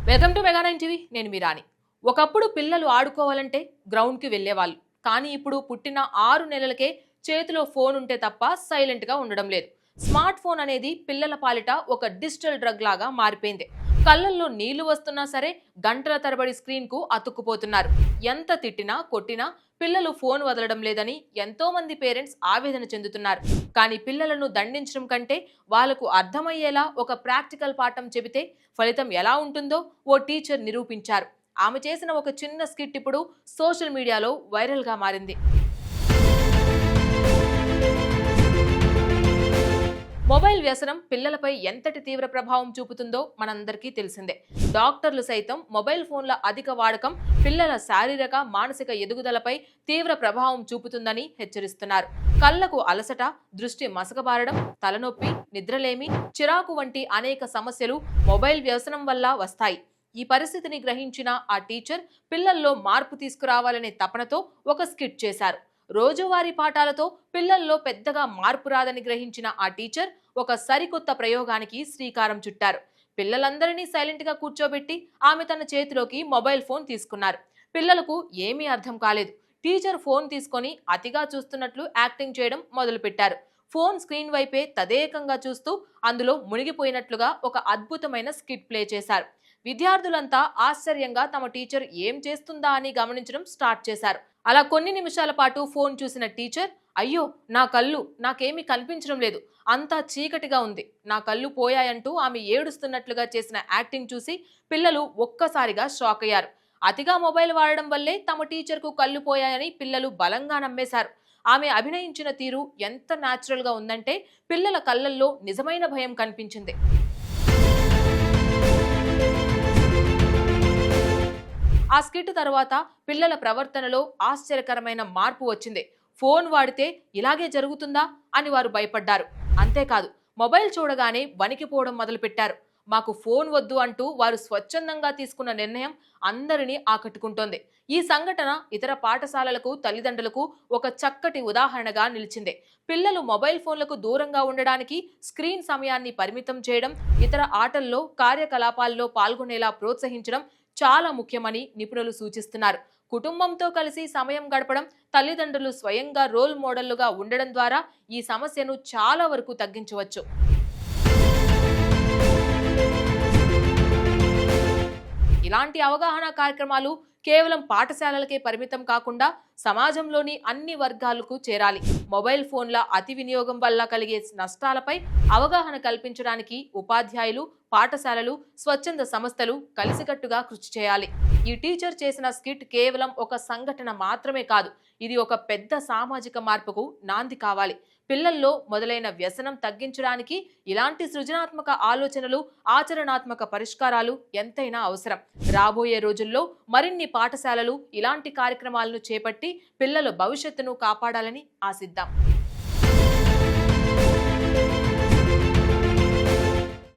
Welcome to mega 9 TV. నేను మీ రాణి. ఒకప్పుడు పిల్లలు ఆడుకోవాలంటే గ్రౌండ్కి వెళ్ళేవాళ్ళు. కానీ ఇప్పుడు పుట్టిన 6 నెలలకే చేతిలో ఫోన్ ఉంటే తప్ప సైలెంట్గా ఉండడం లేదు. స్మార్ట్ ఫోన్ అనేది పిల్లల పాలిట ఒక డిజిటల్ డ్రగ్ లాగా మారిపోయింది. కళ్ళల్లో నీళ్లు వస్తున్నా సరే గంటల తరబడి స్క్రీన్కు అతుక్కుపోతున్నారు. ఎంత తిట్టినా కొట్టినా పిల్లలు ఫోన్ వదలడం లేదని ఎంతో మంది పేరెంట్స్ ఆవేదన చెందుతున్నారు. కానీ పిల్లలను దండించడం కంటే వాళ్లకు అర్థమయ్యేలా ఒక ప్రాక్టికల్ పాఠం చెబితే ఫలితం ఎలా ఉంటుందో ఓ టీచర్ నిరూపించారు. ఆమె చేసిన ఒక చిన్న స్కిట్ ఇప్పుడు సోషల్ మీడియాలో వైరల్గా మారింది. మొబైల్ వ్యసనం పిల్లలపై ఎంతటి తీవ్ర ప్రభావం చూపుతుందో మనందరికీ తెలిసిందే. డాక్టర్లు సైతం మొబైల్ ఫోన్ల అధిక వాడకం పిల్లల శారీరక మానసిక ఎదుగుదలపై తీవ్ర ప్రభావం చూపుతుందని హెచ్చరిస్తున్నారు. కళ్లకు అలసట, దృష్టి మసకబారడం, తలనొప్పి, నిద్రలేమి, చిరాకు వంటి అనేక సమస్యలు మొబైల్ వ్యసనం వల్ల వస్తాయి. ఈ పరిస్థితిని గ్రహించిన ఆ టీచర్ పిల్లల్లో మార్పు తీసుకురావాలనే తపనతో ఒక స్కిట్ చేశారు. రోజువారీ పాఠాలతో పిల్లల్లో పెద్దగా మార్పు రాదని గ్రహించిన ఆ టీచర్ ఒక సరికొత్త ప్రయోగానికి శ్రీకారం చుట్టారు. పిల్లలందరినీ సైలెంట్గా కూర్చోబెట్టి ఆమె తన చేతిలోకి మొబైల్ ఫోన్ తీసుకున్నారు. పిల్లలకు ఏమీ అర్థం కాలేదు. టీచర్ ఫోన్ తీసుకొని అతిగా చూస్తున్నట్లు యాక్టింగ్ చేయడం మొదలుపెట్టారు. ఫోన్ స్క్రీన్ వైపే తదేకంగా చూస్తూ అందులో మునిగిపోయినట్లుగా ఒక అద్భుతమైన స్కిట్ ప్లే చేశారు. విద్యార్థులంతా ఆశ్చర్యంగా తమ టీచర్ ఏం చేస్తుందా అని గమనించడం స్టార్ట్ చేశారు. అలా కొన్ని నిమిషాల పాటు ఫోన్ చూసిన టీచర్, అయ్యో నా కళ్ళు, నాకేమీ కనిపించడం లేదు, అంతా చీకటిగా ఉంది, నా కళ్ళు పోయాయంటూ ఆమె ఏడుస్తున్నట్లుగా చేసిన యాక్టింగ్ చూసి పిల్లలు ఒక్కసారిగా షాక్ అయ్యారు. అతిగా మొబైల్ వాడడం వల్లే తమ టీచర్కు కళ్ళు పోయాయని పిల్లలు బలంగా నమ్మేశారు. ఆమె అభినయించిన తీరు ఎంత న్యాచురల్గా ఉందంటే పిల్లల కళ్ళల్లో నిజమైన భయం కనిపించింది. ఆ స్కిట్ తర్వాత పిల్లల ప్రవర్తనలో ఆశ్చర్యకరమైన మార్పు వచ్చింది. ఫోన్ వాడితే ఇలాగే జరుగుతుందా అని వారు భయపడ్డారు. అంతేకాదు, మొబైల్ చూడగానే వణికిపోవడం మొదలుపెట్టారు. మాకు ఫోన్ వద్దు అంటూ వారు స్వచ్ఛందంగా తీసుకున్న నిర్ణయం అందరినీ ఆకట్టుకుంటోంది. ఈ సంఘటన ఇతర పాఠశాలలకు, తల్లిదండ్రులకు ఒక చక్కటి ఉదాహరణగా నిలిచింది. పిల్లలు మొబైల్ ఫోన్లకు దూరంగా ఉండడానికి స్క్రీన్ సమయాన్ని పరిమితం చేయడం, ఇతర ఆటల్లో, కార్యకలాపాల్లో పాల్గొనేలా ప్రోత్సహించడం చాలా ముఖ్యమని నిపుణులు సూచిస్తున్నారు. కుటుంబంతో కలిసి సమయం గడపడం, తల్లిదండ్రులు స్వయంగా రోల్ మోడళ్లుగా ఉండడం ద్వారా ఈ సమస్యను చాలా వరకు తగ్గించవచ్చు. ఇలాంటి అవగాహన కార్యక్రమాలు కేవలం పాఠశాలలకే పరిమితం కాకుండా సమాజంలోని అన్ని వర్గాలకు చేరాలి. మొబైల్ ఫోన్ల అతి వినియోగం వల్ల కలిగే నష్టాలపై అవగాహన కల్పించడానికి ఉపాధ్యాయులు, పాఠశాలలు, స్వచ్ఛంద సంస్థలు కలిసికట్టుగా కృషి చేయాలి. ఈ టీచర్ చేసిన స్కిట్ కేవలం ఒక సంఘటన మాత్రమే కాదు, ఇది ఒక పెద్ద సామాజిక మార్పుకు నాంది కావాలి. పిల్లల్లో మొదలైన వ్యసనం తగ్గించడానికి ఇలాంటి సృజనాత్మక ఆలోచనలు, ఆచరణాత్మక పరిష్కారాలు ఎంతైనా అవసరం. రాబోయే రోజుల్లో మరిన్ని పాఠశాలలు ఇలాంటి కార్యక్రమాలను చేపట్టి పిల్లల భవిష్యత్తును కాపాడాలని ఆశిద్దాం.